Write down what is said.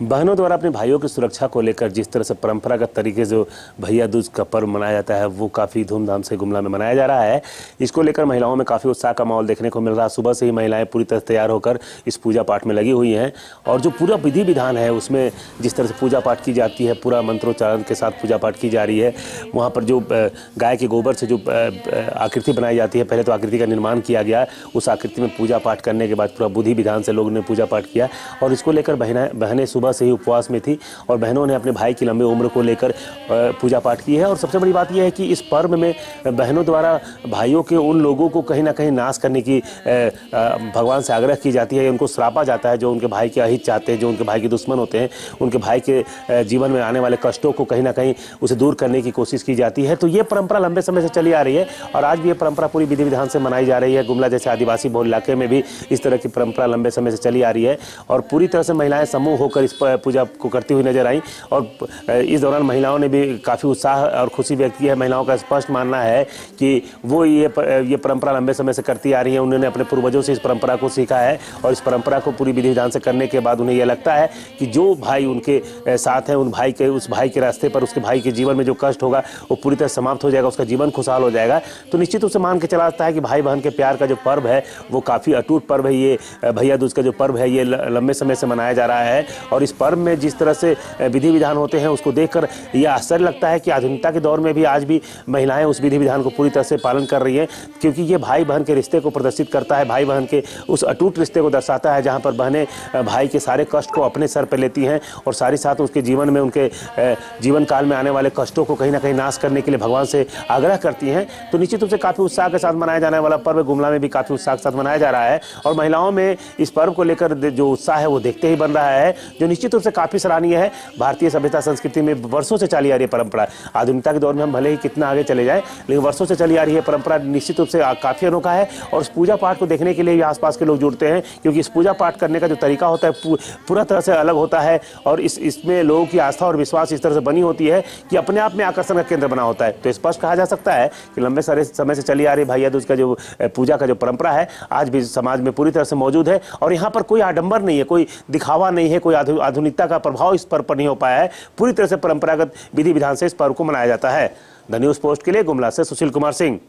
बहनों द्वारा अपने भाइयों की सुरक्षा को लेकर जिस तरह से परंपरागत तरीके से भैया दूज का पर्व मनाया जाता है वो काफ़ी धूमधाम से गुमला में मनाया जा रहा है। इसको लेकर महिलाओं में काफ़ी उत्साह का माहौल देखने को मिल रहा है। सुबह से ही महिलाएं पूरी तरह तैयार होकर इस पूजा पाठ में लगी हुई हैं और जो पूरा विधि विधान है उसमें जिस तरह से पूजा पाठ की जाती है, पूरा मंत्रोच्चारण के साथ पूजा पाठ की जा रही है। वहाँ पर जो गाय के गोबर से जो आकृति बनाई जाती है, पहले तो आकृति का निर्माण किया गया, उस आकृति में पूजा पाठ करने के बाद पूरा विधि विधान से लोगों ने पूजा पाठ किया और इसको लेकर बहनें सुबह से ही उपवास में थी और बहनों ने अपने भाई की लंबी उम्र को लेकर पूजा पाठ की है। और सबसे बड़ी बात यह है कि इस पर्व में बहनों द्वारा भाइयों के उन लोगों को कहीं ना कहीं नाश करने की भगवान से आग्रह की जाती है, उनको श्रापा जाता है जो उनके भाई के अहित चाहते हैं, जो उनके भाई के दुश्मन होते हैं, उनके भाई के जीवन में आने वाले कष्टों को कहीं ना कहीं उसे दूर करने की कोशिश की जाती है। तो ये परंपरा लंबे समय से चली आ रही है और आज भी ये परंपरा पूरी विधि विधान से मनाई जा रही है। गुमला जैसे आदिवासी बहुल इलाके में भी इस तरह की परंपरा लंबे समय से चली आ रही है और पूरी तरह से महिलाएं समूह होकर इस पूजा को करती हुई नजर आई और इस दौरान महिलाओं ने भी काफ़ी उत्साह और खुशी व्यक्त की है। महिलाओं का स्पष्ट मानना है कि वो ये परंपरा लंबे समय से करती आ रही है, उन्होंने अपने पूर्वजों से इस परंपरा को सीखा है और इस परंपरा को पूरी विधि विधान से करने के बाद उन्हें यह लगता है कि जो भाई उनके साथ हैं उस भाई के रास्ते पर उसके भाई के जीवन में जो कष्ट होगा वो पूरी तरह समाप्त हो जाएगा, उसका जीवन खुशहाल हो जाएगा। तो निश्चित रूप से मान के चला जाता है कि भाई बहन के प्यार का जो पर्व है वो काफ़ी अटूट पर्व है। ये भैया दूज का जो पर्व है ये लंबे समय से मनाया जा रहा है और इस पर्व में जिस तरह से विधि विधान होते हैं उसको देखकर ये आश्चर्य लगता है कि आधुनिकता के दौर में भी आज भी महिलाएं उस विधि विधान को पूरी तरह से पालन कर रही हैं, क्योंकि ये भाई बहन के रिश्ते को प्रदर्शित करता है, भाई बहन के उस अटूट रिश्ते को दर्शाता है जहाँ पर बहनें भाई के सारे कष्ट को अपने सर पर लेती हैं और साथ ही साथ उसके जीवन में उनके जीवन काल में आने वाले कष्टों को कहीं ना कहीं नाश करने के लिए भगवान से आग्रह करती हैं। तो निश्चित रूप से काफ़ी उत्साह के साथ मनाया जाने वाला पर्व गुमला में भी काफ़ी उत्साह के साथ मनाया जा रहा है और महिलाओं में इस पर्व को लेकर जो उत्साह है वो देखते ही बन रहा है, जो निश्चित रूप से काफ़ी सराहनीय है। भारतीय सभ्यता संस्कृति में वर्षों से चली आ रही है परंपरा। आधुनिकता के दौर में हम भले ही कितना आगे चले जाएं लेकिन वर्षों से चली आ रही है परंपरा निश्चित रूप से काफ़ी अनोखा है और इस पूजा पाठ को देखने के लिए भी आसपास के लोग जुड़ते हैं, क्योंकि इस पूजा पाठ करने का जो तरीका होता है पूरा तरह से अलग होता है और इसमें लोगों की आस्था और विश्वास इस तरह से बनी होती है कि अपने आप में आकर्षण का केंद्र बना होता है। तो स्पष्ट कहा जा सकता है कि लंबे समय से चली आ रही भैया दूज का जो पूजा का जो परंपरा है आज भी समाज में पूरी तरह से मौजूद है और यहाँ पर कोई आडंबर नहीं है, कोई दिखावा नहीं है, कोई आधुनिकता का प्रभाव इस पर्व पर नहीं हो पाया है। पूरी तरह से परंपरागत विधि विधान से इस पर्व को मनाया जाता है। द न्यूज़ पोस्ट के लिए गुमला से सुशील कुमार सिंह।